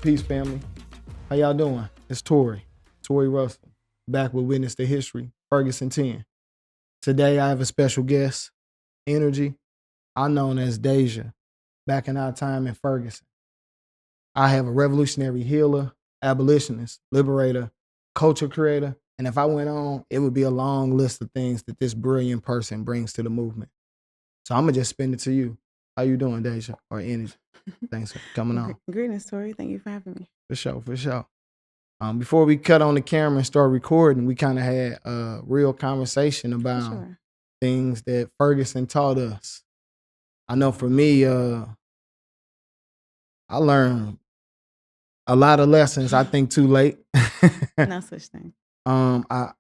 Peace, family. How y'all doing? It's Tory Russell, back with Witness to History, Ferguson 10. Today I have a special guest, Energy, I'm known as Deja, back in our time in Ferguson. I have a revolutionary healer, abolitionist, liberator, culture creator, and if I went on, it would be a long list of things that this brilliant person brings to the movement. So I'm gonna just spin it to you. How you doing, Deja, or Energy? Thanks for coming on. Greetings, Tory. Thank you for having me. For sure. Before we cut on the camera and start recording, we kind of had a real conversation about things that Ferguson taught us. I know for me, I learned a lot of lessons. I think too late. No such thing. I'm a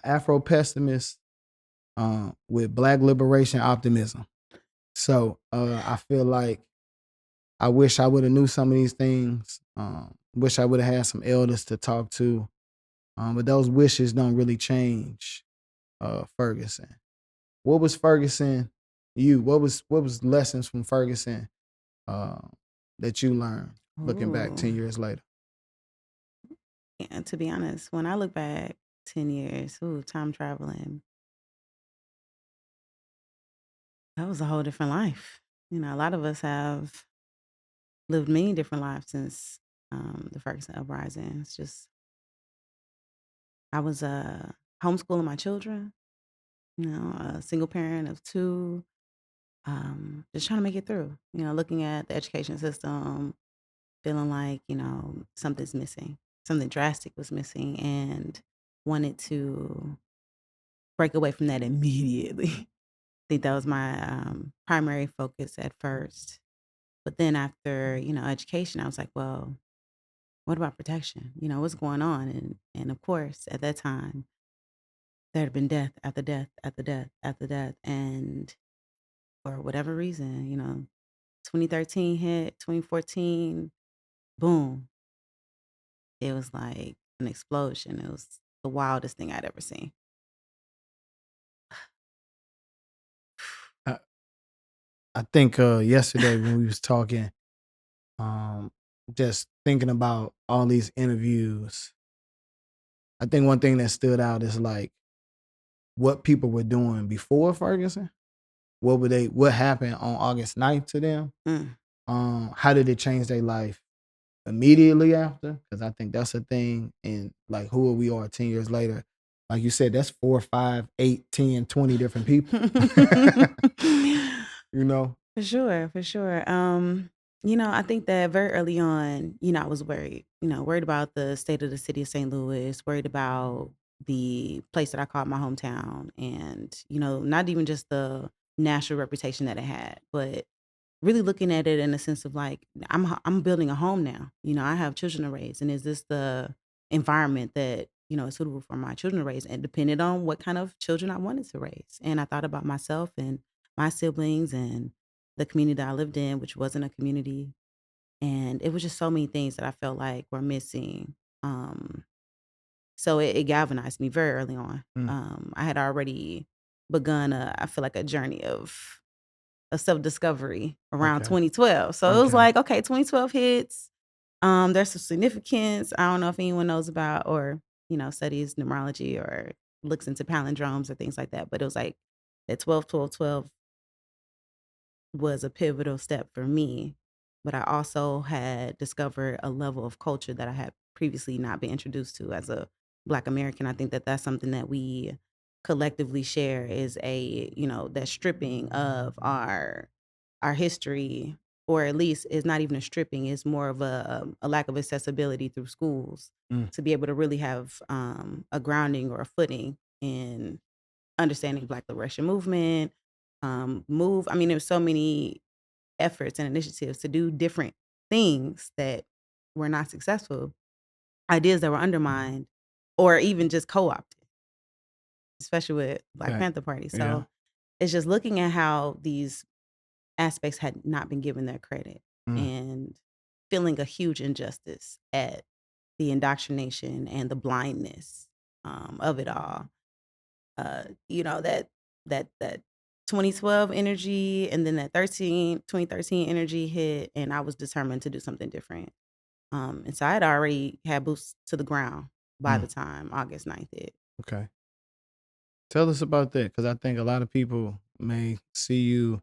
Afro pessimist with Black liberation optimism. So I feel like I wish I would have knew some of these things. Wish I would have had some elders to talk to. But those wishes don't really change Ferguson. What was Ferguson? What was lessons from Ferguson that you learned looking back 10 years later? And to be honest, when I look back 10 years, time traveling, that was a whole different life. You know, a lot of us have lived many different lives since the Ferguson uprising. It's just, I was homeschooling my children, a single parent of two, just trying to make it through, looking at the education system, feeling like, something's missing, something drastic was missing, and wanted to break away from that immediately. I think that was my primary focus at first. But then after, education, I was like, well, what about protection? What's going on? And of course, at that time, there had been death after death after death after death. And for whatever reason, 2013 hit, 2014, boom. It was like an explosion. It was the wildest thing I'd ever seen. I think yesterday when we was talking, just thinking about all these interviews, I think one thing that stood out is like what people were doing before Ferguson. What happened on August 9th to them? How did it change their life immediately after? Because I think that's a thing. And like who we are 10 years later. Like you said, that's 4, 5, 8, 10, 20 different people. For sure. I think that very early on, I was worried, worried about the state of the city of St. Louis, worried about the place that I called my hometown, and, not even just the national reputation that it had, but really looking at it in a sense of like, I'm building a home now. I have children to raise, and is this the environment that, is suitable for my children to raise? And depended on what kind of children I wanted to raise. And I thought about myself and my siblings and the community that I lived in, which wasn't a community. And it was just so many things that I felt like were missing. So it galvanized me very early on. I had already begun I feel like a journey of self-discovery around 2012. So it was like, okay, 2012 hits. There's some significance. I don't know if anyone knows about or, studies numerology or looks into palindromes or things like that. But it was like that 12-12-12 was a pivotal step for me. But I also had discovered a level of culture that I had previously not been introduced to as a Black American. I think that that's something that we collectively share is that stripping of our history, or at least is not even a stripping, it's more of a lack of accessibility through schools to be able to really have a grounding or a footing in understanding Black liberation movement, there's so many efforts and initiatives to do different things that were not successful, ideas that were undermined or even just co-opted, especially with Black Panther Party. So it's just looking at how these aspects had not been given their credit and feeling a huge injustice at the indoctrination and the blindness of it all. That 2012 energy, and then that 2013 energy hit, and I was determined to do something different. And so I had already had boots to the ground by the time August 9th hit. Okay. Tell us about that, because I think a lot of people may see you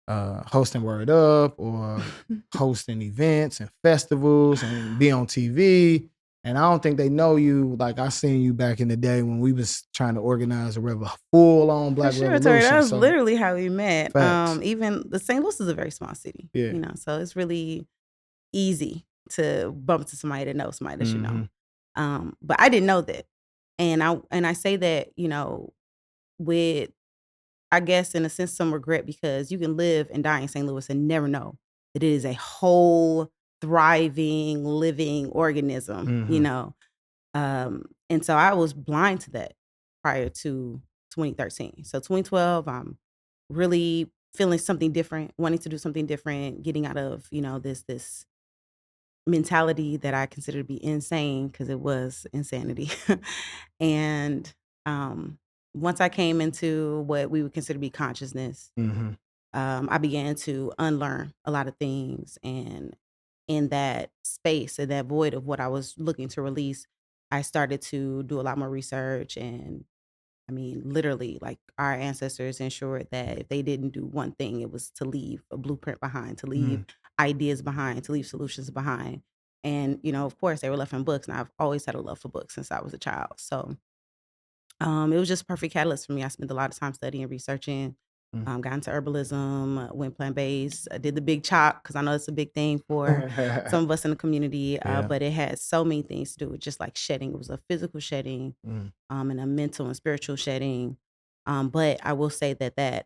hosting Word Up or hosting events and festivals and be on TV. And I don't think they know you like I seen you back in the day when we was trying to organize a full-on Black For sure, revolution. Tory, that was So, literally how we met. facts. Even the St. Louis is a very small city, Yeah. you know, so it's really easy to bump into somebody that knows somebody that you know. But I didn't know that, and I say that, you know, with, I guess, in a sense, some regret, because you can live and die in St. Louis and never know that it is a whole thriving, living organism, you know. And so I was blind to that prior to 2013. So 2012, I'm really feeling something different, wanting to do something different, getting out of, you know, this mentality that I consider to be insane, because it was insanity. And once I came into what we would consider to be consciousness, I began to unlearn a lot of things. And in that space, in that void of what I was looking to release, I started to do a lot more research. And I mean, literally, like, our ancestors ensured that if they didn't do one thing, it was to leave a blueprint behind, to leave ideas behind, to leave solutions behind. And, you know, of course, they were left in books. And I've always had a love for books since I was a child. So it was just a perfect catalyst for me. I spent a lot of time studying, researching, got into herbalism, went plant-based. I did the big chop, because I know it's a big thing for some of us in the community. But it had so many things to do with just like shedding. It was a physical shedding, and a mental and spiritual shedding. But I will say that the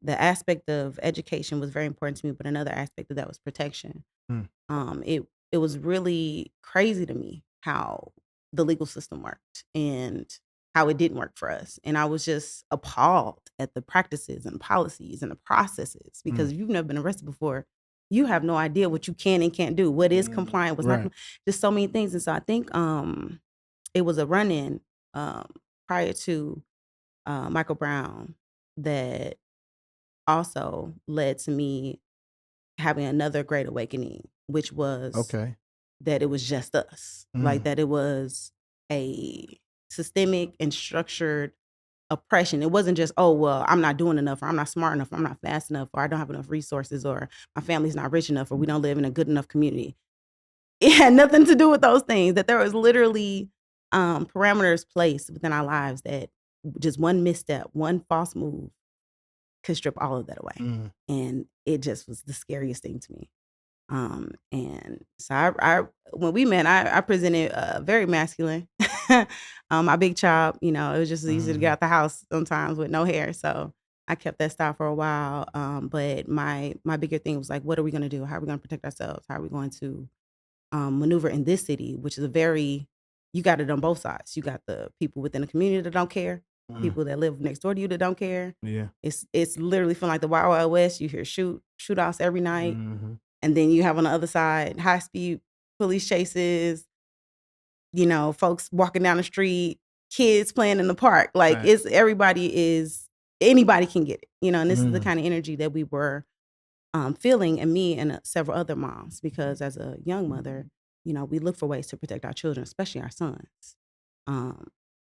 aspect of education was very important to me. But another aspect of that was protection. It was really crazy to me how the legal system worked and how it didn't work for us. And I was just appalled at the practices and policies and the processes, because if you've never been arrested before, you have no idea what you can and can't do, what is compliant, what's not, just so many things. And so I think it was a run-in prior to Michael Brown that also led to me having another great awakening, which was that it was just us, like that it was a systemic and structured oppression. It wasn't just, oh, well, I'm not doing enough, or I'm not smart enough, or I'm not fast enough, or I don't have enough resources, or my family's not rich enough, or we don't live in a good enough community. It had nothing to do with those things. That there was literally parameters placed within our lives that just one misstep, one false move could strip all of that away. And it just was the scariest thing to me. And so I when we met, I presented very masculine. My big chop, you know, it was just easy to get out the house sometimes with no hair. So I kept that style for a while. But my bigger thing was like, what are we going to do? How are we going to protect ourselves? How are we going to maneuver in this city, which is you got it on both sides. You got the people within the community that don't care, people that live next door to you that don't care. Yeah. It's literally feeling like the Wild Wild West. You hear shootouts every night. And then you have on the other side high speed police chases, you know, folks walking down the street, kids playing in the park. Like anybody can get it, you know, and this is the kind of energy that we were feeling, and me and several other moms, because as a young mother, you know, we look for ways to protect our children, especially our sons.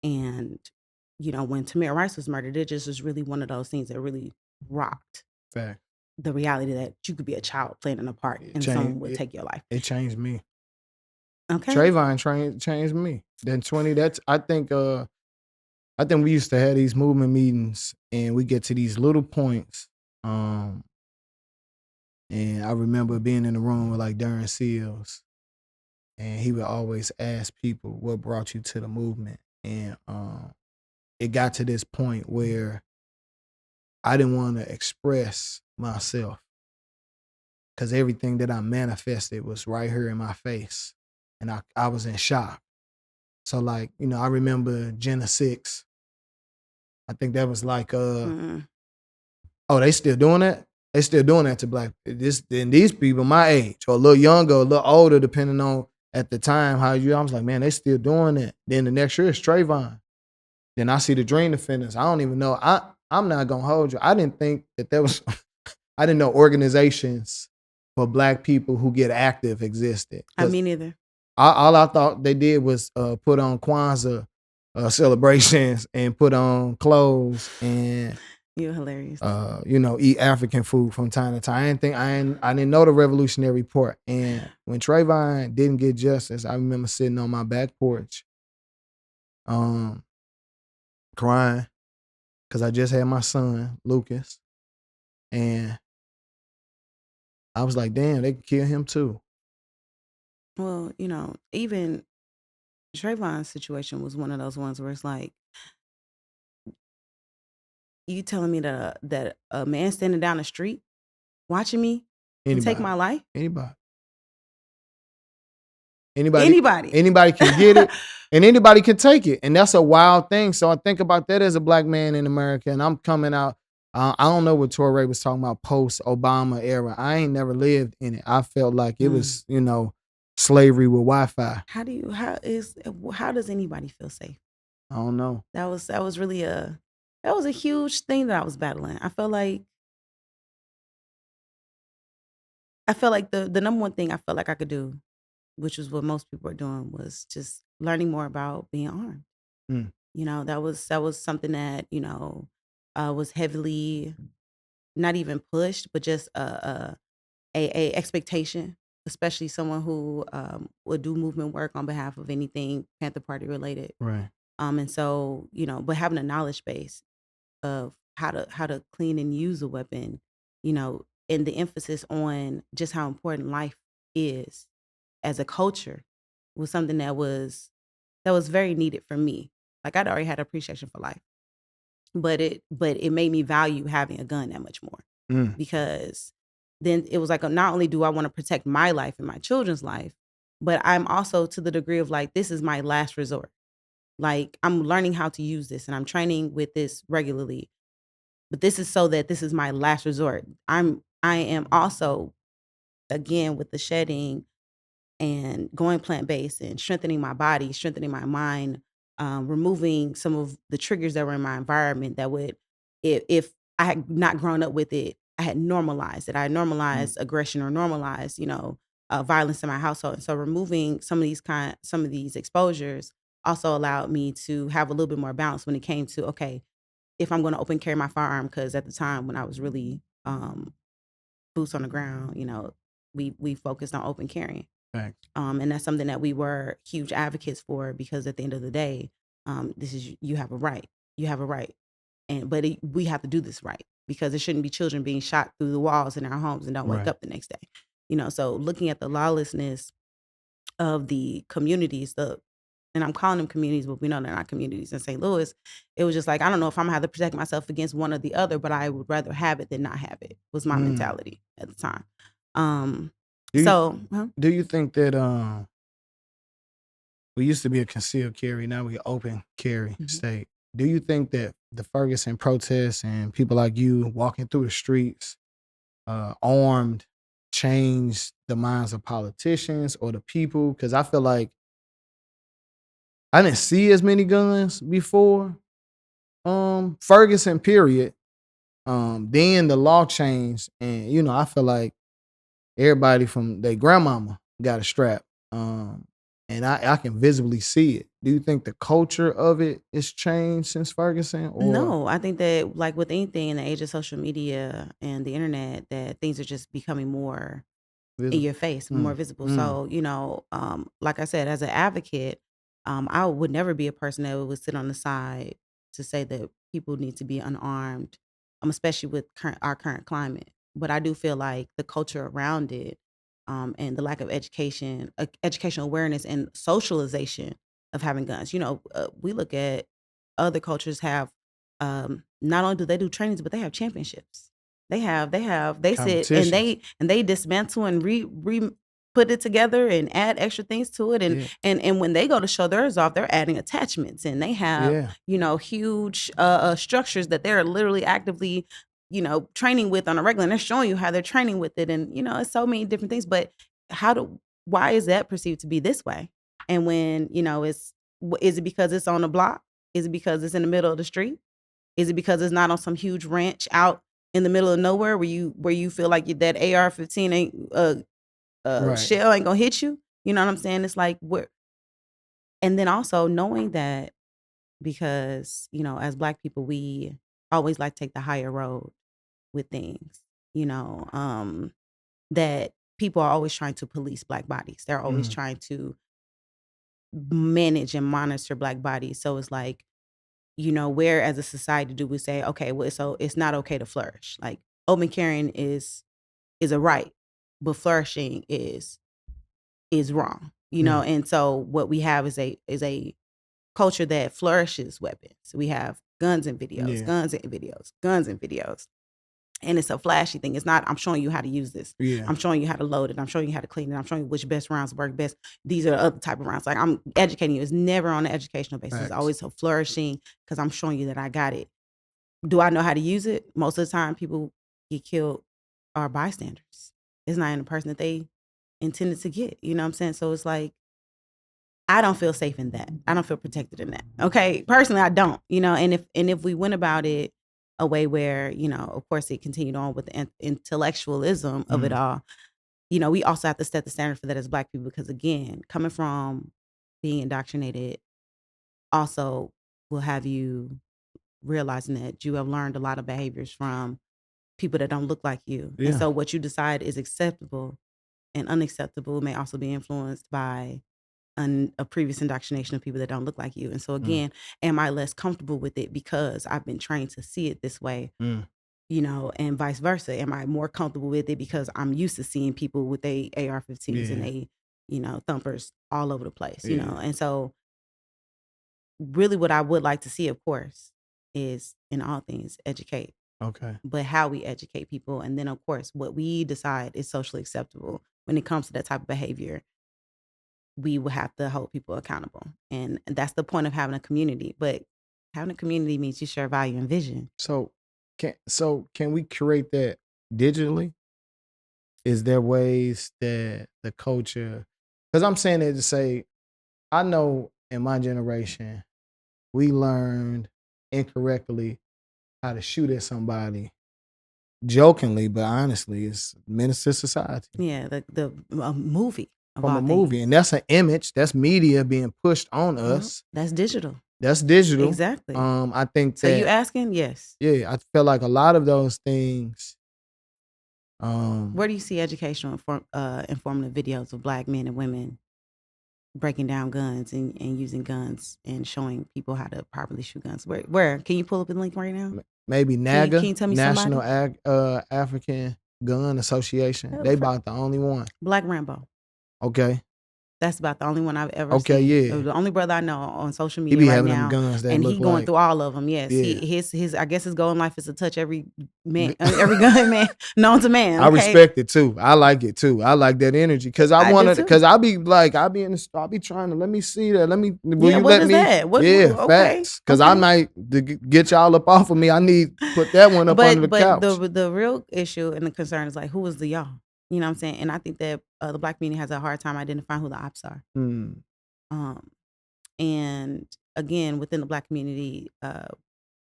And, you know, when Tamir Rice was murdered, it just was really one of those things that really rocked the reality that you could be a child playing in a park and someone would take your life. It changed me. Okay. Trayvon changed me. Then 20, I think we used to have these movement meetings, and we get to these little points. And I remember being in the room with like Darren Seals, and he would always ask people, what brought you to the movement? And it got to this point where I didn't want to express myself, because everything that I manifested was right here in my face, and I was in shock. So like, you know, I remember Jenna 6. I think that was like, oh, they still doing that? They still doing that to black people. These people my age, or a little younger, or a little older, depending on at the time how I was like, man, they still doing that. Then the next year it's Trayvon. Then I see the Dream Defenders. I don't even know. I'm not gonna hold you. I didn't think that there was. I didn't know organizations for Black people who get active existed. I mean, neither. All I thought they did was put on Kwanzaa celebrations and put on clothes and You're hilarious. Eat African food from time to time. I didn't know the Revolutionary Part. And when Trayvon didn't get justice, I remember sitting on my back porch, crying because I just had my son Lucas, and I was like, damn, they could kill him too. Well, even Trayvon's situation was one of those ones where it's like, you telling me that a man standing down the street watching me can take my life? Anybody can get it, and anybody can take it, and that's a wild thing. So I think about that as a Black man in America, and I'm coming out. I don't know what Tory was talking about post-Obama era. I ain't never lived in it. I felt like it was, slavery with Wi-Fi. How does anybody feel safe? I don't know. That was really a huge thing that I was battling. I felt like the number one thing I felt like I could do, which is what most people are doing, was just learning more about being armed. That was something that was heavily not even pushed, but just a expectation, especially someone who would do movement work on behalf of anything Panther Party related. Right. And so but having a knowledge base of how to clean and use a weapon, and the emphasis on just how important life is as a culture was something that was very needed for me. Like, I'd already had appreciation for life, but it made me value having a gun that much more, because then it was like, not only do I want to protect my life and my children's life, but I'm also to the degree of like, this is my last resort. Like, I'm learning how to use this and I'm training with this regularly, but this is so that this is my last resort. I am also, again, with the shedding and going plant-based and strengthening my body, strengthening my mind, removing some of the triggers that were in my environment that would, if I had not grown up with it, I had normalized it. I normalized aggression or normalized, violence in my household. And so removing some of these exposures also allowed me to have a little bit more balance when it came to, okay, if I'm going to open carry my firearm, because at the time when I was really boots on the ground, we focused on open carrying. Right. And that's something that we were huge advocates for, because at the end of the day, you have a right. You have a right. But we have to do this right, because there shouldn't be children being shot through the walls in our homes and don't wake up the next day. So looking at the lawlessness of the communities, and I'm calling them communities, but we know they're not communities in St. Louis. It was just like, I don't know if I'm gonna have to protect myself against one or the other, but I would rather have it than not have it, was my mentality at the time. Do you think that we used to be a concealed carry, now we open carry state? Do you think that the Ferguson protests and people like you walking through the streets armed changed the minds of politicians or the people? Because I feel like I didn't see as many guns before Ferguson, period. Then the law changed, and I feel like everybody from their grandmama got a strap. And I can visibly see it. Do you think the culture of it has changed since Ferguson? Or? No, I think that, like with anything in the age of social media and the internet, that things are just becoming more in your face, more visible. So, like I said, as an advocate, I would never be a person that would sit on the side to say that people need to be unarmed, especially with our current climate. But I do feel like the culture around it, and the lack of educational awareness and socialization of having guns. We look at other cultures have, not only do they do trainings, but they have championships. They sit and they dismantle and re put it together and add extra things to it. And when they go to show theirs off, they're adding attachments, and they have, huge structures that they're literally actively, training with on a regular, and they're showing you how they're training with it. And, it's so many different things, but why is that perceived to be this way? And when, is it because it's on the block? Is it because it's in the middle of the street? Is it because it's not on some huge ranch out in the middle of nowhere where you feel like that AR-15 ain't Right. shell ain't gonna hit you? You know what I'm saying? It's like and then also knowing that, because, you know, as Black people, we always like to take the higher road with things, you know, that people are always trying to police Black bodies. They're always trying to manage and monitor Black bodies. So it's like, you know, where as a society do we say, okay, well, so it's not okay to flourish. Like open carrying is a right, but flourishing is wrong, you know? And so what we have is a culture that flourishes weapons. We have guns and videos, guns and videos, guns and videos. And it's a flashy thing. It's not, I'm showing you how to use this. Yeah. I'm showing you how to load it. I'm showing you how to clean it. I'm showing you which best rounds work best. These are the other type of rounds. Like I'm educating you. It's never on an educational basis. It's always so flourishing because I'm showing you that I got it. Do I know how to use it? Most of the time people get killed are bystanders. It's not in the person that they intended to get. You know what I'm saying? So it's like, I don't feel safe in that. I don't feel protected in that. Okay. Personally, I don't, you know, and if we went about it a way where, you know, of course it continued on with the intellectualism of it all, you know, we also have to set the standard for that as Black people, because again, coming from being indoctrinated also will have you realizing that you have learned a lot of behaviors from people that don't look like you. Yeah. And so what you decide is acceptable and unacceptable may also be influenced by a previous indoctrination of people that don't look like you. And so again, am I less comfortable with it because I've been trained to see it this way, you know, and vice versa? Am I more comfortable with it because I'm used to seeing people with AR-15s and you know, thumpers all over the place, you know? And so really what I would like to see, of course, is in all things educate. Okay. But how we educate people, and then of course what we decide is socially acceptable when it comes to that type of behavior, we will have to hold people accountable. And that's the point of having a community. But having a community means you share value and vision. So can we create that digitally? Is there ways that the culture, because I'm saying it to say, I know in my generation, we learned incorrectly how to shoot at somebody jokingly, but honestly, it's menace to society. Yeah, the movie. From a movie. And that's an image, that's media being pushed on us. That's digital. That's digital. Exactly. I think so you asking? Yes. Yeah, I feel like a lot of those things. Where do you see educational informative videos of Black men and women breaking down guns and using guns and showing people how to properly shoot guns? Where? Can you pull up the link right now? Maybe NAGA, can you tell me National African Gun Association. They about the only one. Black Rambo. Okay. That's about the only one I've ever seen. Yeah. The only brother I know on social media he be right having now, them guns that and look he going like, through all of them. Yes, Yeah. his I guess his goal in life is to touch every man, every gun man known to man. I respect it too. I like it too. I like that energy because I want to. Because I'll be trying to let me see that. Let me. Will you what let is me? that? Okay. Facts. Because I might get y'all up off of me. I need to put that one up under the couch. But the real issue and the concern is like, who is the y'all? You know what I'm saying? And I think that the Black community has a hard time identifying who the ops are. And again, within the Black community,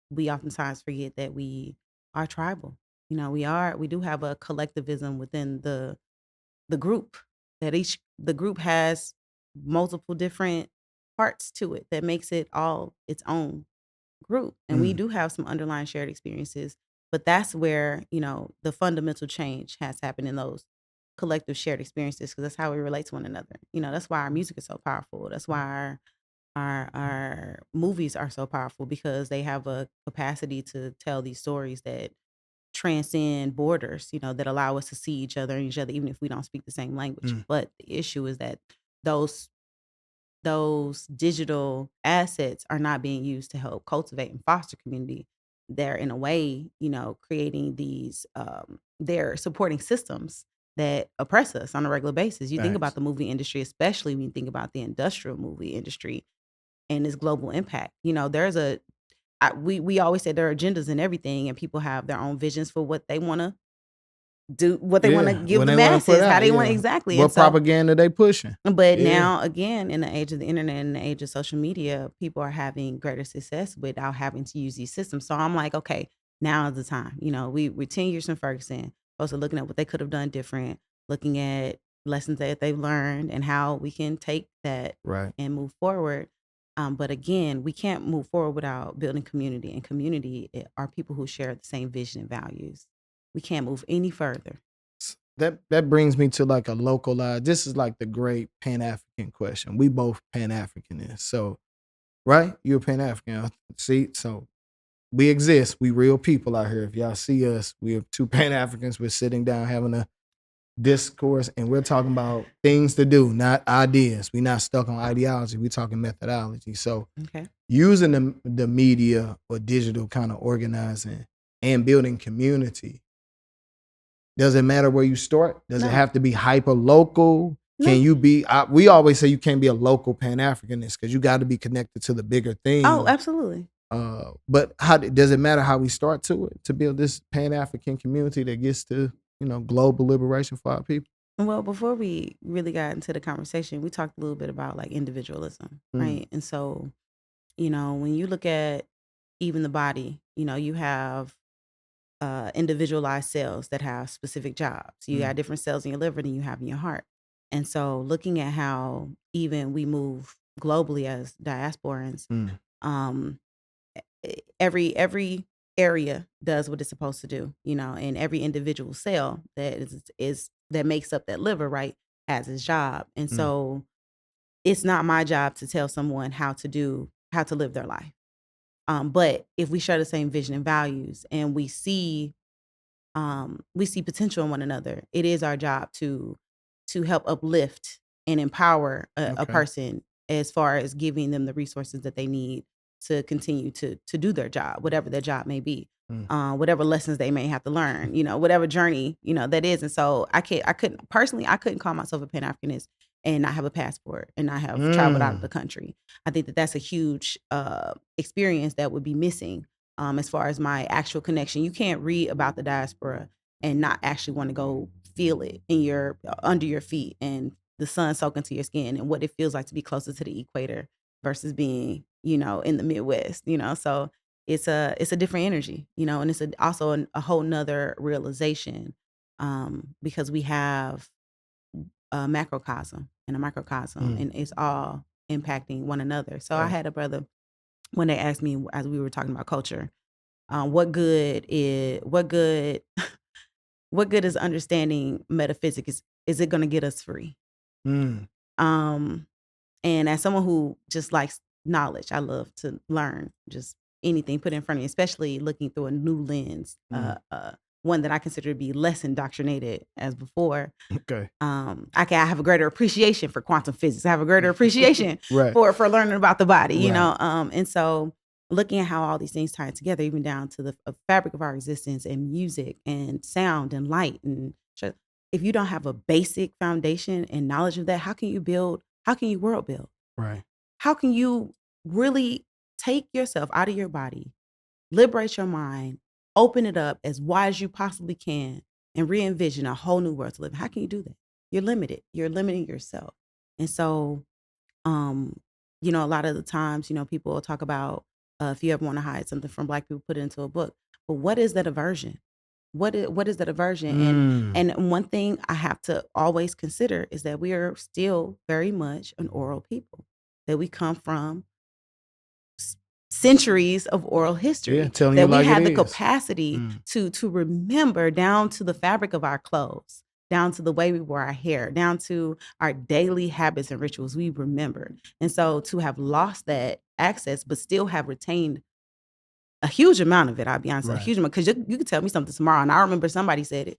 we oftentimes forget that we are tribal. You know, we do have a collectivism within the group, that the group has multiple different parts to it that makes it all its own group. And we do have some underlying shared experiences, but that's where, you know, the fundamental change has happened in those collective shared experiences, because that's how we relate to one another. You know, that's why our music is so powerful. That's why our movies are so powerful, because they have a capacity to tell these stories that transcend borders, you know, that allow us to see each other and each other, even if we don't speak the same language. But the issue is that those digital assets are not being used to help cultivate and foster community. They're in a way, you know, creating these, they're supporting systems that oppress us on a regular basis. You think about the movie industry, especially when you think about the industrial movie industry and its global impact. You know, we always say there are agendas and everything, and people have their own visions for what they want to do what they want to give when the they wanna put masses, how out, they want exactly. What And so, propaganda they pushing. but Yeah. now again, in the age of the internet and the age of social media, people are having greater success without having to use these systems. So I'm like, okay, now is the time. You know, we're 10 years from Ferguson. Also looking at what they could have done different, looking at lessons that they've learned and how we can take that Right. and move forward. But again, we can't move forward without building community. And community are people who share the same vision and values. We can't move any further. That brings me to like a localized. This is like the great Pan-African question. We both Pan-Africanists, so right? You're a Pan-African. See, so we exist. We real people out here. If y'all see us, we're two Pan-Africans. We're sitting down having a discourse, and we're talking about things to do, not ideas. We're not stuck on ideology. We're talking methodology. So Okay. using the media or digital kind of organizing and building community. Does it matter where you start? Does it have to be hyper local? Can you be? We always say you can't be a local Pan-Africanist because you got to be connected to the bigger thing. Oh, absolutely. But how does it matter how we start to build this Pan-African community that gets to global liberation for our people? Well, before we really got into the conversation, we talked a little bit about like individualism, right? And so, when you look at even the body, you have individualized cells that have specific jobs. You got different cells in your liver than you have in your heart. And so looking at how even we move globally as diasporans, every area does what it's supposed to do, and every individual cell that is that makes up that liver, right, has its job. And so it's not my job to tell someone how to live their life. But if we share the same vision and values and we see potential in one another, it is our job to help uplift and empower a person as far as giving them the resources that they need to continue to do their job, whatever their job may be, whatever lessons they may have to learn, whatever journey, that is. And so I couldn't call myself a Pan-Africanist and not have a passport and not have traveled out of the country. I think that that's a huge experience that would be missing as far as my actual connection. You can't read about the diaspora and not actually want to go feel it under your feet and the sun soak into your skin and what it feels like to be closer to the equator versus being, in the Midwest, so it's a different energy, and it's also a whole nother realization because we have a macrocosm and a microcosm and it's all impacting one another. So I had a brother when they asked me as we were talking about culture, what good is understanding metaphysics? Is it going to get us free? And as someone who just likes knowledge, I love to learn just anything put in front of me, especially looking through a new lens, one that I consider to be less indoctrinated as before. Okay. I have a greater appreciation for quantum physics. I have a greater appreciation for learning about the body, and so looking at how all these things tie together, even down to the fabric of our existence and music and sound and light. And if you don't have a basic foundation and knowledge of that, how can you world build? Right. How can you really take yourself out of your body, liberate your mind, open it up as wide as you possibly can, and re-envision a whole new world to live in? How can you do that? You're limited. You're limiting yourself. And so, a lot of the times, people will talk about if you ever want to hide something from Black people, put it into a book. But what is that aversion? What is that aversion? And one thing I have to always consider is that we are still very much an oral people, that we come from centuries of oral history, that we have the capacity to remember down to the fabric of our clothes, down to the way we wear our hair, down to our daily habits and rituals. We remember. And so to have lost that access, but still have retained a huge amount of it, I'll be honest, a huge amount, because you could tell me something tomorrow and I remember somebody said it.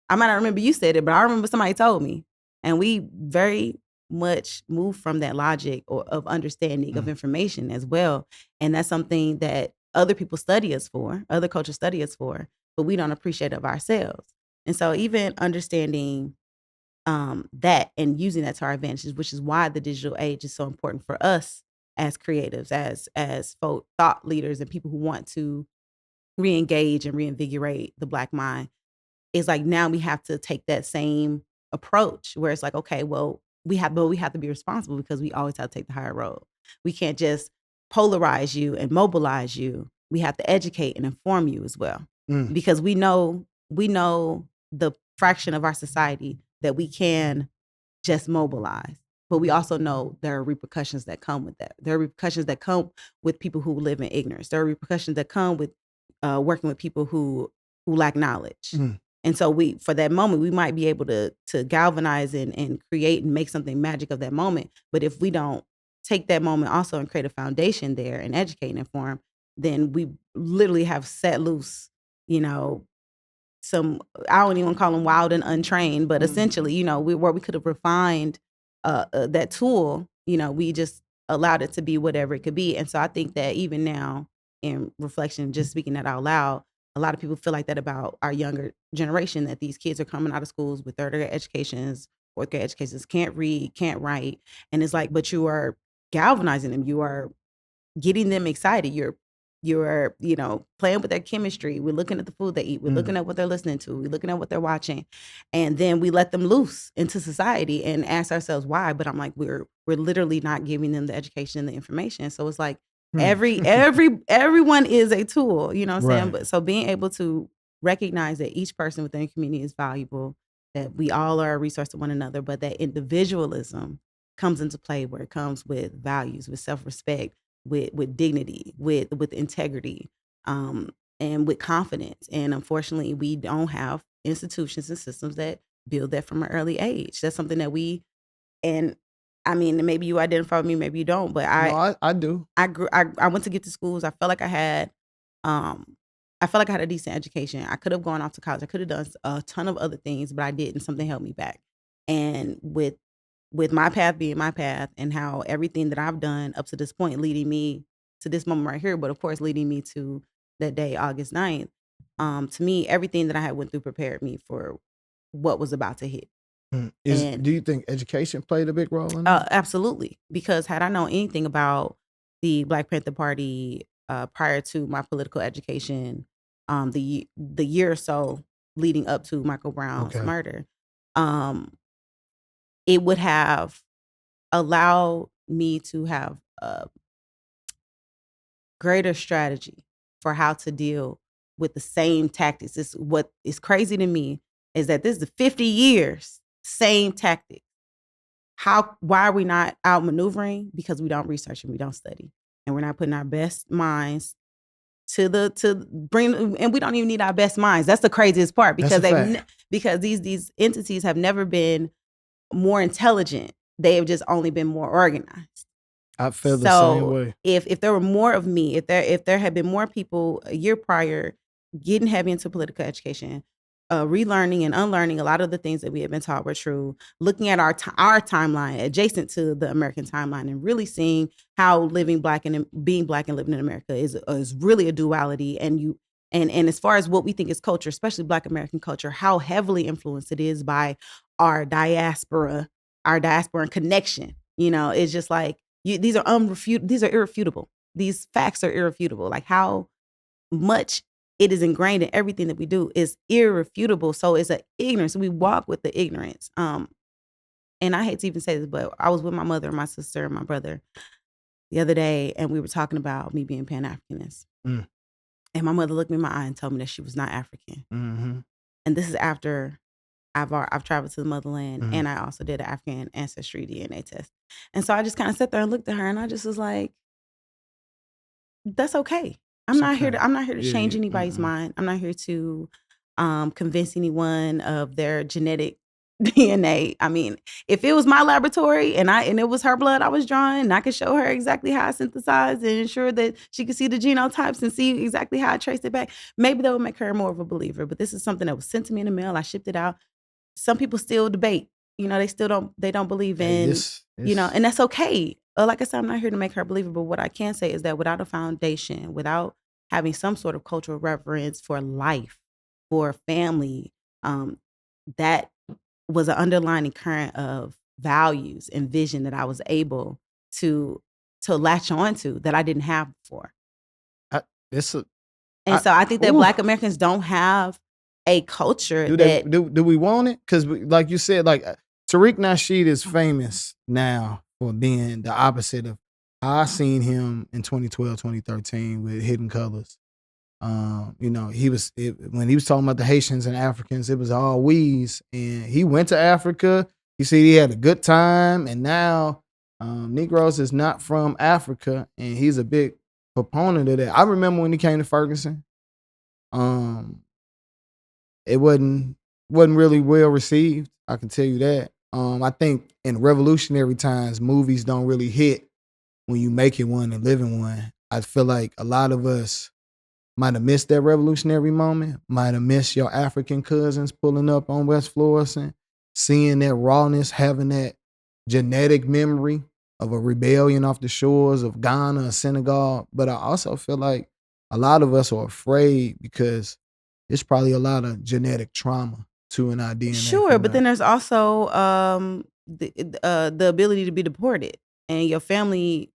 I might not remember you said it, but I remember somebody told me. And we very much move from that logic or of understanding of information as well. And that's something that other people study us for, other cultures study us for, but we don't appreciate of ourselves. And so even understanding that and using that to our advantages, which is why the digital age is so important for us as creatives, as thought leaders and people who want to re-engage and reinvigorate the Black mind. it's like now we have to take that same approach where it's like, okay, well, we have to be responsible because we always have to take the higher road. We can't just polarize you and mobilize you. We have to educate and inform you as well. Because we know the fraction of our society that we can just mobilize. But we also know there are repercussions that come with that. There are repercussions that come with people who live in ignorance. There are repercussions that come with working with people who lack knowledge. And so for that moment, we might be able to galvanize and create and make something magic of that moment. But if we don't take that moment also and create a foundation there and educate and inform, then we literally have set loose, some, I don't even call them wild and untrained, but essentially, where we could have refined that tool, we just allowed it to be whatever it could be. And so I think that even now in reflection, just speaking that out loud, a lot of people feel like that about our younger generation, that these kids are coming out of schools with third grade educations, fourth grade educations, can't read, can't write. And it's like, but you are galvanizing them. You are getting them excited. You're playing with their chemistry. We're looking at the food they eat. We're looking at what they're listening to. We're looking at what they're watching. And then we let them loose into society and ask ourselves why. But I'm like, we're literally not giving them the education and the information. So it's like everyone is a tool, you know what I'm saying? But so being able to recognize that each person within the community is valuable, that we all are a resource to one another, but that individualism comes into play where it comes with values, with self-respect, with dignity, with integrity, and with confidence. And unfortunately, we don't have institutions and systems that build that from an early age. That's something that I mean, maybe you identify with me, maybe you don't, but I do. I went to get to schools. I felt like I had a decent education. I could have gone off to college. I could have done a ton of other things, but I didn't. Something held me back. And with my path being my path and how everything that I've done up to this point leading me to this moment right here, but of course leading me to that day, August 9th, to me, everything that I had went through prepared me for what was about to hit. Do you think education played a big role in that? Absolutely. Because had I known anything about the Black Panther Party prior to my political education, the year or so leading up to Michael Brown's murder, it would have allowed me to have a greater strategy for how to deal with the same tactics. What is crazy to me is that this is the 50 years, same tactics. Why are we not outmaneuvering? Because we don't research and we don't study. And we're not putting our best minds to bring, and we don't even need our best minds. That's the craziest part, because because these entities have never been more intelligent. They have just only been more organized. I feel the same way. If there were more of me, if there had been more people a year prior getting heavy into political education, relearning and unlearning a lot of the things that we have been taught were true, looking at our timeline adjacent to the American timeline, and really seeing how living Black and being Black and living in America is really a duality. And as far as what we think is culture, especially Black American culture, how heavily influenced it is by our diaspora and connection. It's just like, these are irrefutable. These facts are irrefutable. Like how much it is ingrained in everything that we do is irrefutable. So it's an ignorance. We walk with the ignorance. And I hate to even say this, but I was with my mother, my sister, and my brother the other day, and we were talking about me being Pan-Africanist. And my mother looked me in my eye and told me that she was not African. And this is after I've traveled to the motherland, and I also did an African ancestry DNA test. And so I just kind of sat there and looked at her, and I just was like, that's okay. I'm not here to change anybody's mind. I'm not here to convince anyone of their genetic DNA. I mean, if it was my laboratory and it was her blood I was drawing, and I could show her exactly how I synthesized and ensure that she could see the genotypes and see exactly how I traced it back, maybe that would make her more of a believer. But this is something that was sent to me in the mail. I shipped it out. Some people still debate. They don't believe in, and that's okay. Like I said, I'm not here to make her a believer, but what I can say is that without a foundation, without having some sort of cultural reverence for life, for family, that was an underlying current of values and vision that I was able to latch on to that I didn't have before. So I think that Black Americans don't have a culture do we want it? Because like you said, like Tariq Nasheed is famous now for being the opposite of how I seen him in 2012, 2013 with Hidden Colors. You know, when he was talking about the Haitians and Africans, it was all we's. And he went to Africa. He said he had a good time, and now Negroes is not from Africa, and he's a big proponent of that. I remember when he came to Ferguson. It wasn't really well received. I can tell you that. I think in revolutionary times, movies don't really hit when you make it one and live in one. I feel like a lot of us might have missed that revolutionary moment, might have missed your African cousins pulling up on West Florissant, seeing that rawness, having that genetic memory of a rebellion off the shores of Ghana or Senegal. But I also feel like a lot of us are afraid because it's probably a lot of genetic trauma to an DNA. Sure, but then there's also the ability to be deported and your family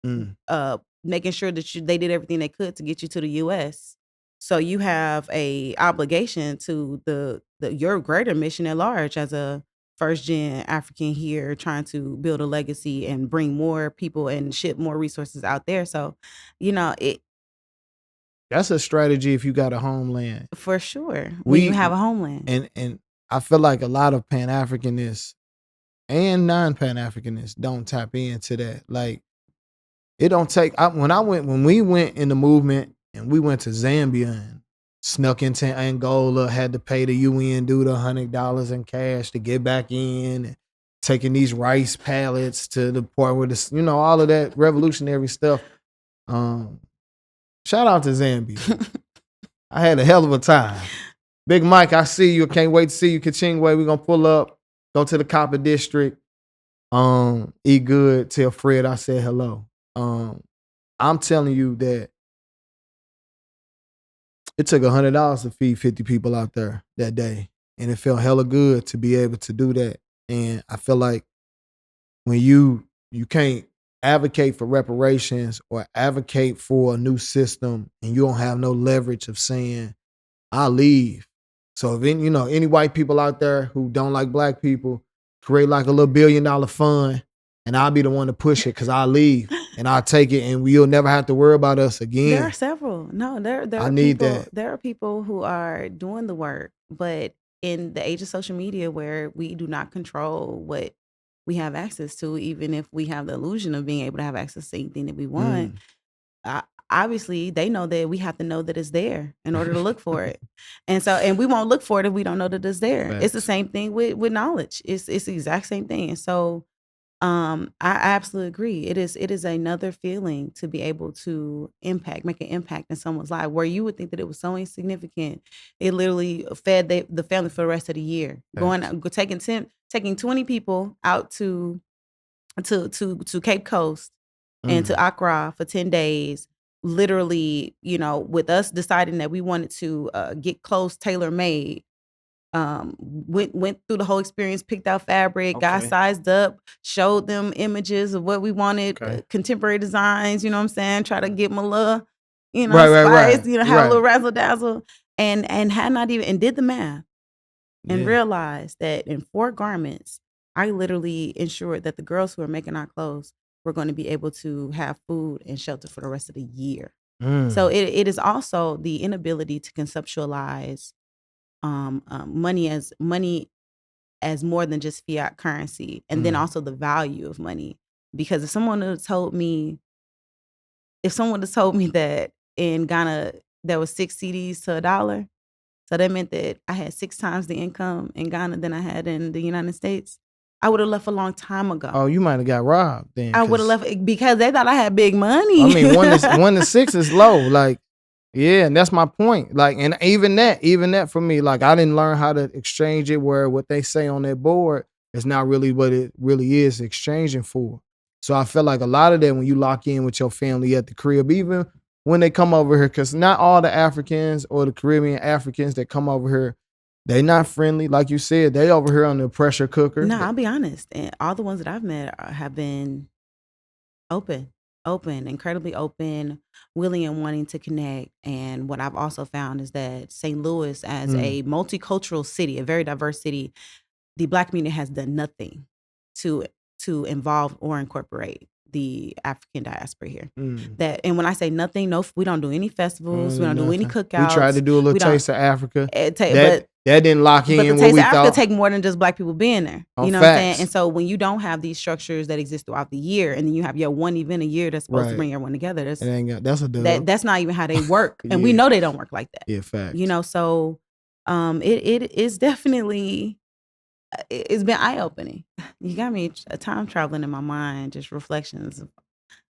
making sure that they did everything they could to get you to the U.S. So you have a obligation to your greater mission at large as a first gen African here, trying to build a legacy and bring more people and ship more resources out there. So, you know, that's a strategy if you got a homeland. For sure. When you have a homeland. And I feel like a lot of Pan-Africanists and non-Pan-Africanists don't tap into that. Like, it don't take when we went in the movement and we went to Zambia and snuck into Angola, had to pay the UN dude $100 in cash to get back in, and taking these rice pallets to the port where all of that revolutionary stuff. Shout out to Zambia. I had a hell of a time. Big Mike, I see you. Can't wait to see you. Kachingwe, we're going to pull up, go to the Copper District, eat good, tell Fred I said hello. I'm telling you that it took $100 to feed 50 people out there that day. And it felt hella good to be able to do that. And I feel like when you can't advocate for reparations or advocate for a new system and you don't have no leverage of saying, I'll leave. So if any white people out there who don't like black people, create like a little $1 billion fund and I'll be the one to push it because I'll leave and I'll take it and you'll never have to worry about us again. There are several. No, there are people who are doing the work, but in the age of social media where we do not control what we have access to, even if we have the illusion of being able to have access to anything that we want. Obviously, they know that we have to know that it's there in order to look for it. And we won't look for it if we don't know that it's there. Right. It's the same thing with knowledge. It's the exact same thing. And so I absolutely agree. It is another feeling to be able to make an impact in someone's life where you would think that it was so insignificant. It literally fed the family for the rest of the year. Right. Taking 20 people out to Cape Coast and to Accra for 10 days. Literally, with us deciding that we wanted to get clothes tailor-made, went through the whole experience, picked out fabric, got sized up, showed them images of what we wanted, contemporary designs, you know what I'm saying? Try to get them a little, spice, have a little razzle dazzle, and had not even, and did the math and realized that in 4 garments, I literally ensured that the girls who are making our clothes were going to be able to have food and shelter for the rest of the year. So it is also the inability to conceptualize money as more than just fiat currency, and then also the value of money. Because if someone had told me that in Ghana there was 6 cedis to $1, so that meant that I had 6 times the income in Ghana than I had in the United States, I would have left a long time ago. Oh, you might have got robbed then. I would have left because they thought I had big money. I mean, 1 to 6 is low. Like, yeah, and that's my point. Like, and even that for me, like, I didn't learn how to exchange it where what they say on that board is not really what it really is exchanging for. So I feel like a lot of that when you lock in with your family at the crib, even when they come over here, because not all the Africans or the Caribbean Africans that come over here, they not friendly. Like you said, they over here on the pressure cooker. No, I'll be honest. And all the ones that I've met have been open. incredibly open, willing and wanting to connect. And what I've also found is that St. Louis, as a multicultural city, a very diverse city, the Black community has done nothing to involve or incorporate the African diaspora here. And when I say nothing, no, we don't do any festivals, we don't do any cookouts. We tried to do a little taste of Africa. But that didn't lock in. But the what taste we of Africa thought. take more than just Black people being there. You know what I'm saying? And so when you don't have these structures that exist throughout the year, and then you have your one event a year that's supposed to bring everyone together, that's a dub. That's not even how they work, and we know they don't work like that. Yeah, facts. You know, so it is definitely. It's been eye-opening. You got me a time traveling in my mind, just reflections of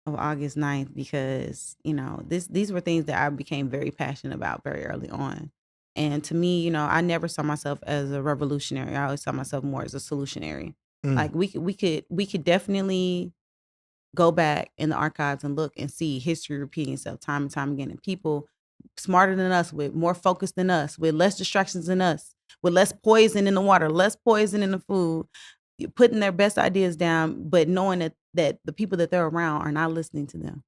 August 9th, because, you know, these were things that I became very passionate about very early on. And to me, you know, I never saw myself as a revolutionary. I always saw myself more as a solutionary. Like we could definitely go back in the archives and look and see history repeating itself time and time again, and people smarter than us, with more focus than us, with less distractions than us, with less poison in the water, less poison in the food, putting their best ideas down, but knowing that the people that they're around are not listening to them,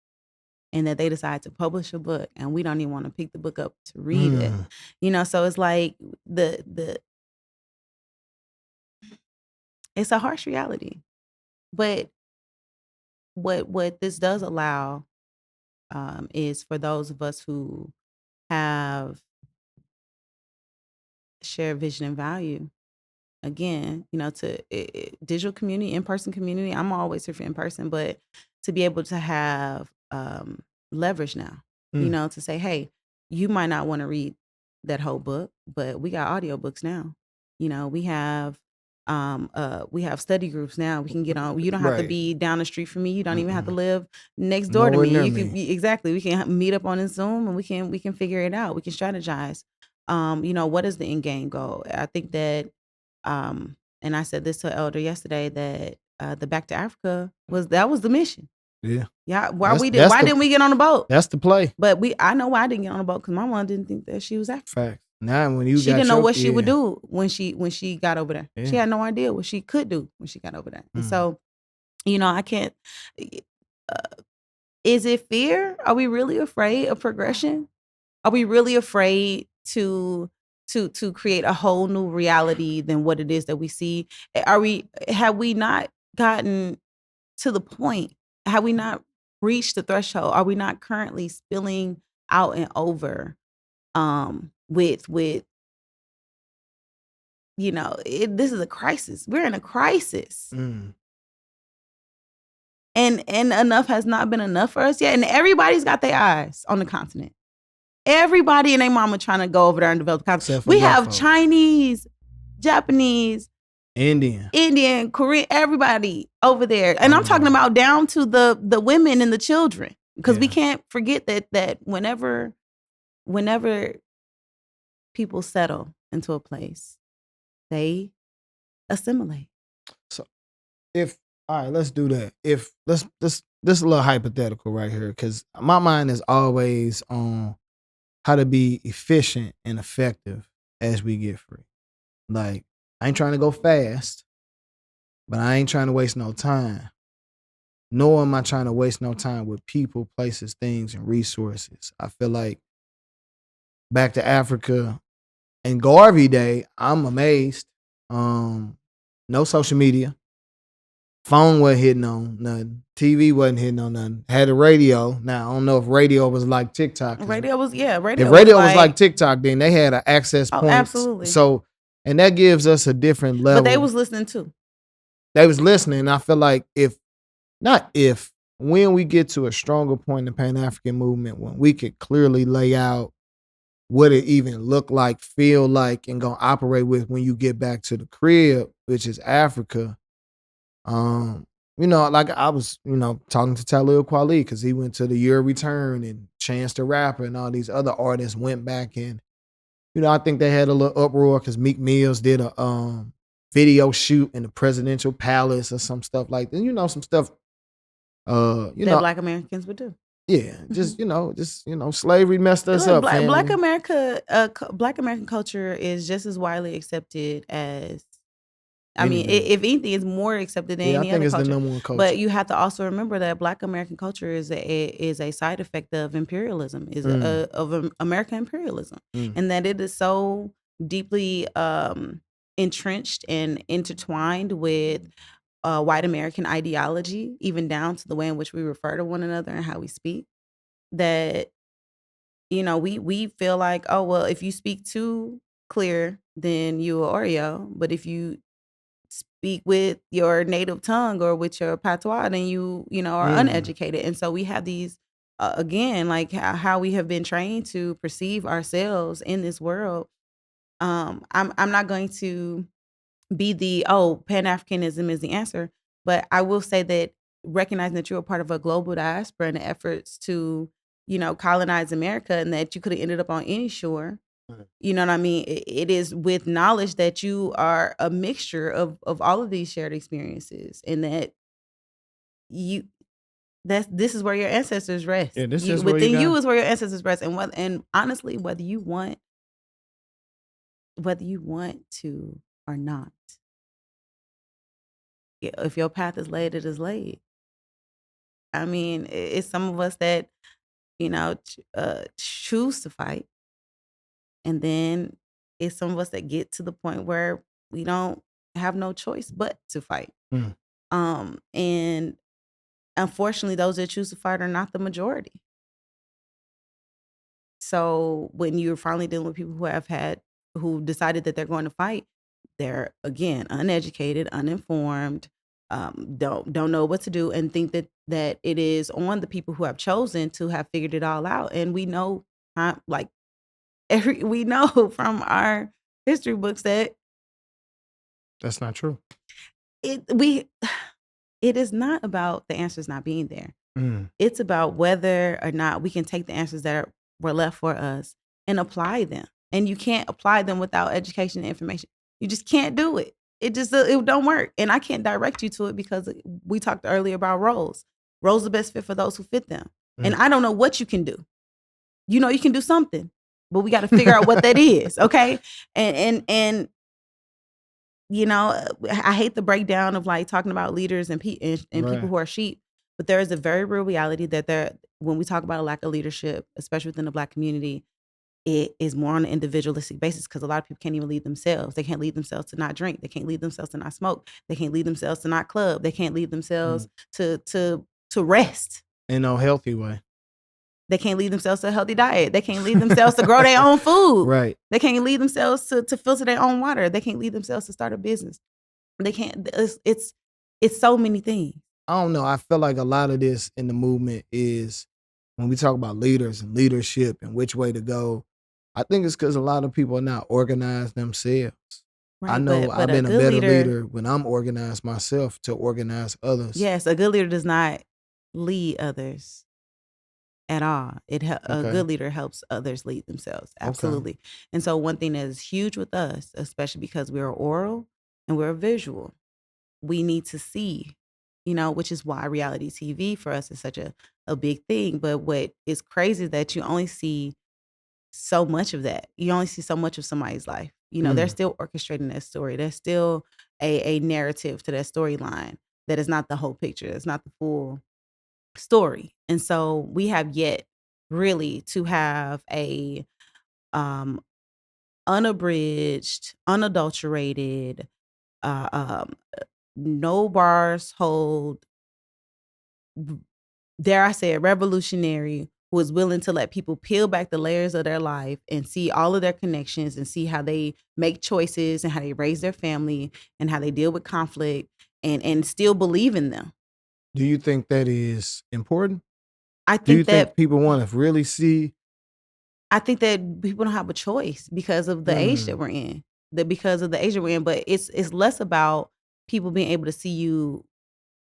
and that they decide to publish a book, and we don't even want to pick the book up to read it. You know, so it's like it's a harsh reality. But what this does allow is for those of us who have shared vision and value, again, you know, to digital community, in-person community. I'm always here for in-person, but to be able to have leverage now, you know, to say, hey, you might not want to read that whole book, but we got audiobooks now. You know, we have study groups now. We can get on. You don't have to be down the street from me. You don't even have to live next door to me. You can we can meet up on a Zoom, and we can figure it out. We can strategize. You know, what is the end game goal? I think that and I said this to an elder yesterday, that the Back to Africa was the mission. Yeah. Why didn't we get on the boat? That's the play. But I know why I didn't get on the boat, because my mom didn't think that she was African. Fact. Now when she didn't know what she would do when she got over there. She had no idea what she could do when she got over there. And so, you know, I can't. Is it fear? Are we really afraid of progression? Are we really afraid to create a whole new reality than what it is that we see? Have we not gotten to the point? Have we not reached the threshold? Are we not currently spilling out and over with you know, this is a crisis. We're in a crisis. And enough has not been enough for us yet. And everybody's got their eyes on the continent. Everybody and their mama trying to go over there and develop the continent. We have Chinese, Japanese, Indian, Korean, everybody over there. And I'm talking about down to the women and the children. Because we can't forget that whenever people settle into a place, they assimilate. So all right, let's do that. This is a little hypothetical right here, because my mind is always on how to be efficient and effective as we get free. Like, I ain't trying to go fast, but I ain't trying to waste no time. Nor am I trying to waste no time with people, places, things, and resources. I feel like Back to Africa and Garvey Day, I'm amazed. No social media. Phone wasn't hitting on nothing. TV wasn't hitting on nothing. Had a radio. Now, I don't know if radio was like TikTok. If radio was like TikTok, then they had an access point. Absolutely. So, and that gives us a different level. But they was listening too. They was listening. I feel like when we get to a stronger point in the Pan-African movement, when we could clearly lay out what it even look like, feel like, and gonna operate with when you get back to the crib, which is Africa. You know, like I was, you know, talking to Talib Kweli, because he went to the Year of Return, and Chance the Rapper and all these other artists went back, and, you know, I think they had a little uproar because Meek Mills did a video shoot in the presidential palace or some stuff like that. You know, some stuff that Black Americans would do. Yeah, just slavery messed us up. Black American culture is just as widely accepted as I mean, if anything, it's more accepted than any other culture. The number one culture. But you have to also remember that Black American culture is a side effect of imperialism, of American imperialism, and that it is so deeply entrenched and intertwined with white American ideology, even down to the way in which we refer to one another and how we speak, that, you know, we feel like, oh, well, if you speak too clear, then you are Oreo. But if you speak with your native tongue or with your patois, then you know, are uneducated. And so we have these, again, like how we have been trained to perceive ourselves in this world. I'm not going to be the, Pan-Africanism is the answer. But I will say that recognizing that you're a part of a global diaspora and the efforts to, you know, colonize America, and that you could have ended up on any shore. You know what I mean? It is with knowledge that you are a mixture of all of these shared experiences, and that this is where your ancestors rest. Yeah, this is within you is where your ancestors rest. And honestly, whether you want to or not, if your path is laid, it is laid. I mean, it's some of us that, you know, choose to fight. And then it's some of us that get to the point where we don't have no choice but to fight. And unfortunately, those that choose to fight are not the majority. So when you're finally dealing with people who decided that they're going to fight, they're, again, uneducated, uninformed, don't know what to do, and think that it is on the people who have chosen to have figured it all out. And we know, we know from our history books that that's not true. It is not about the answers not being there. It's about whether or not we can take the answers that were left for us and apply them. And you can't apply them without education and information. You just can't do it. It don't work. And I can't direct you to it, because we talked earlier about roles. Roles are best fit for those who fit them. And I don't know what you can do. You know, you can do something, but we got to figure out what that is. Okay. And you know, I hate the breakdown of like talking about leaders and people who are sheep, but there is a very real reality that when we talk about a lack of leadership, especially within the Black community, it is more on an individualistic basis, because a lot of people can't even lead themselves. They can't lead themselves to not drink. They can't lead themselves to not smoke. They can't lead themselves to not club. They can't lead themselves to rest in no healthy way. They can't lead themselves to a healthy diet. They can't lead themselves to grow their own food. Right. They can't lead themselves to filter their own water. They can't lead themselves to start a business. They can't. It's so many things. I don't know. I feel like a lot of this in the movement is, when we talk about leaders and leadership and which way to go, I think it's because a lot of people are not organized themselves. Right, I know I've been a better leader when I'm organized myself to organize others. Yes, a good leader does not lead others at all. A good leader helps others lead themselves. Absolutely. Okay. And so one thing that is huge with us, especially because we're oral and we're visual, we need to see, which is why reality TV for us is such a big thing. But what is crazy is that you only see so much of that. You only see so much of somebody's life. They're still orchestrating that story. There's still a narrative to that storyline that is not the whole picture. It's not the full story. And so we have yet really to have a unabridged, unadulterated, no bars hold, dare I say, a revolutionary who is willing to let people peel back the layers of their life and see all of their connections and see how they make choices and how they raise their family and how they deal with conflict and still believe in them. Do you think that is important? Do you think people want to really see? I think that people don't have a choice because of the age that we're in. But it's less about people being able to see you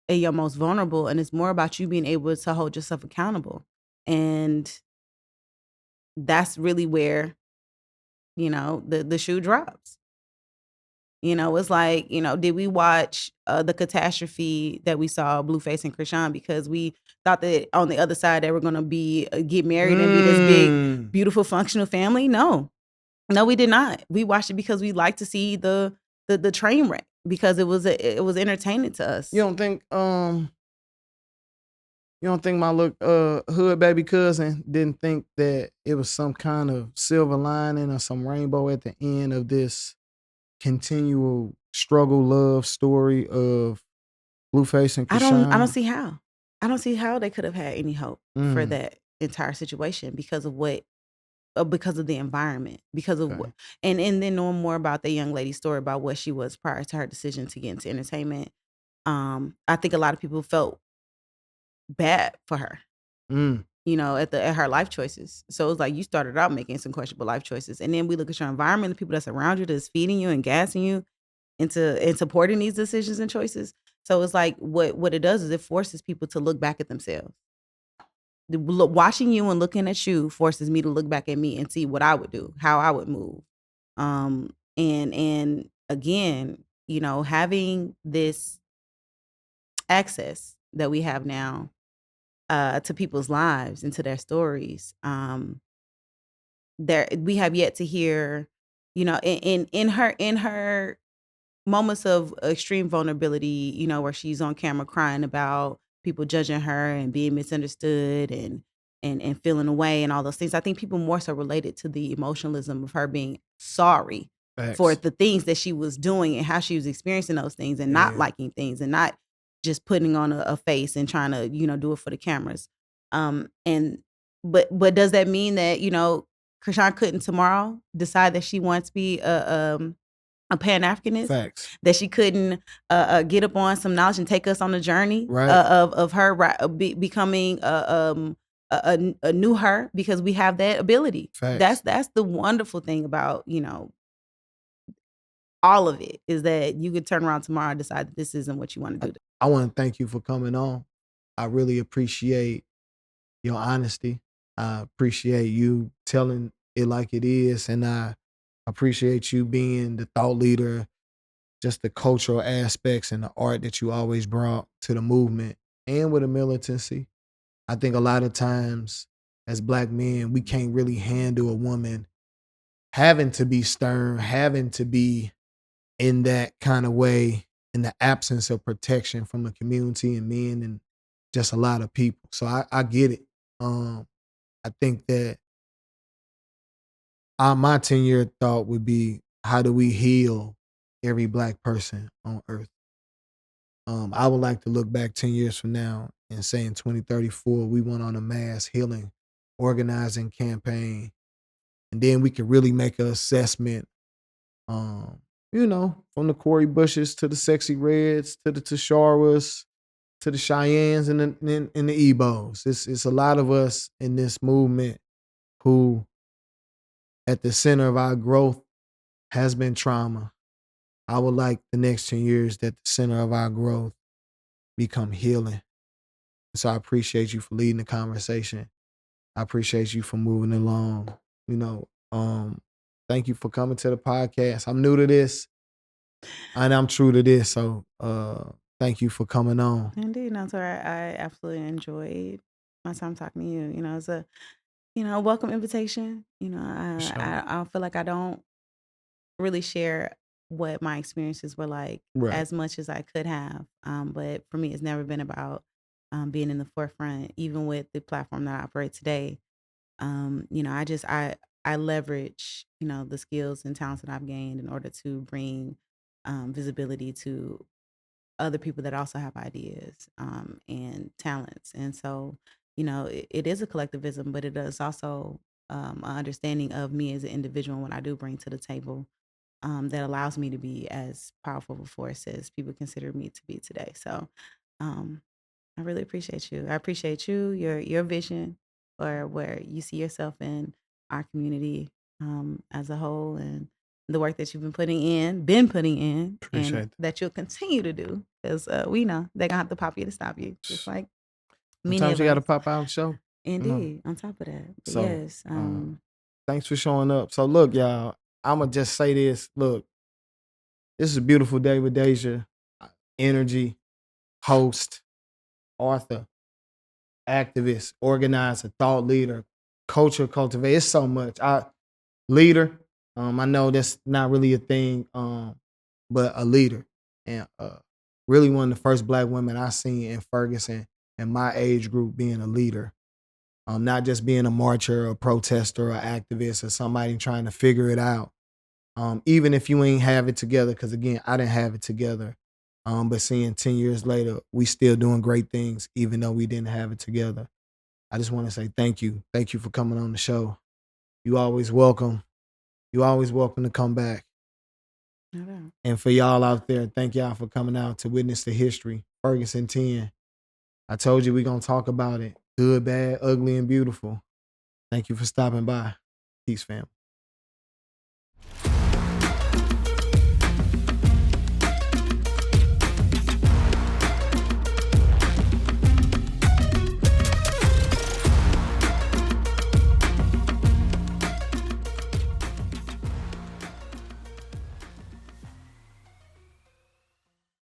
at your most vulnerable, and it's more about you being able to hold yourself accountable. And that's really where, the shoe drops. It's like, did we watch the catastrophe that we saw Blueface and Krishan because we thought that on the other side they were going to be get married and be this big, beautiful, functional family? No, we did not. We watched it because we like to see the train wreck. because it was entertaining to us. You don't think my hood baby cousin didn't think that it was some kind of silver lining or some rainbow at the end of this continual struggle love story of Blueface and Krishan? I don't see how. I don't see how they could have had any hope for that entire situation because of the environment, because of what, and then knowing more about the young lady's story about what she was prior to her decision to get into entertainment. I think a lot of people felt bad for her, at her life choices. So it's like you started out making some questionable life choices, and then we look at your environment, the people that's around you, that's feeding you and gassing you and supporting these decisions and choices. So it's like what it does is it forces people to look back at themselves. Watching you and looking at you forces me to look back at me and see what I would do, how I would move. And again, having this access that we have now to people's lives and to their stories, we have yet to hear, in her moments of extreme vulnerability, where she's on camera crying about people judging her and being misunderstood and feeling away and all those things. I think people more so related to the emotionalism of her being sorry for the things that she was doing and how she was experiencing those things and not liking things and not just putting on a face and trying to, do it for the cameras. But does that mean that, Krishan couldn't tomorrow decide that she wants to be a Pan-Africanist? Facts. That she couldn't get up on some knowledge and take us on a journey of her becoming a new her, because we have that ability. Facts. That's the wonderful thing about, all of it, is that you could turn around tomorrow and decide that this isn't what you want to do. I want to thank you for coming on. I really appreciate your honesty. I appreciate you telling it like it is, and I appreciate you being the thought leader, just the cultural aspects and the art that you always brought to the movement and with the militancy. I think a lot of times as Black men, we can't really handle a woman having to be stern, having to be in that kind of way, in the absence of protection from the community and men and just a lot of people. So I get it. I think that my 10-year thought would be, how do we heal every Black person on earth? I would like to look back 10 years from now and say in 2034, we went on a mass healing, organizing campaign. And then we could really make an assessment, from the Corey Bushes to the Sexy Reds to the Tasharas to the Cheyennes and the Ebos. It's a lot of us in this movement who, at the center of our growth, has been trauma. I would like the next 10 years that the center of our growth become healing. So I appreciate you for leading the conversation. I appreciate you for moving along. Thank you for coming to the podcast. I'm new to this and I'm true to this. So thank you for coming on. Indeed. No, Tori, I absolutely enjoyed my time talking to you. It's a, welcome invitation. I feel like I don't really share what my experiences were like as much as I could have. But for me, it's never been about being in the forefront, even with the platform that I operate today. I leverage, the skills and talents that I've gained in order to bring visibility to other people that also have ideas and talents. And so, it is a collectivism, but it is also an understanding of me as an individual and what I do bring to the table that allows me to be as powerful of a force as people consider me to be today. So I really appreciate you. I appreciate you, your vision, or where you see yourself in our community as a whole, and the work that you've been putting in, and that you'll continue to do, because we know they're gonna have to pop you to stop you, just like sometimes you got to pop out and show. Indeed. On top of that, but So, yes. Thanks for showing up. So look, y'all, I'ma just say this. Look, this is a beautiful day with Deja. Energy, host, author, activist, organizer, thought leader, culture cultivator. It's so much. Leader. I know that's not really a thing, but a leader. and really one of the first Black women I seen in Ferguson and my age group being a leader. Not just being a marcher or protester or activist or somebody trying to figure it out. Even if you ain't have it together, because again, I didn't have it together. But seeing 10 years later, we still doing great things, even though we didn't have it together. I just want to say thank you. Thank you for coming on the show. You always welcome. You always welcome to come back. Okay. And for y'all out there, thank y'all for coming out to witness the history. Ferguson 10. I told you we're going to talk about it. Good, bad, ugly, and beautiful. Thank you for stopping by. Peace, fam.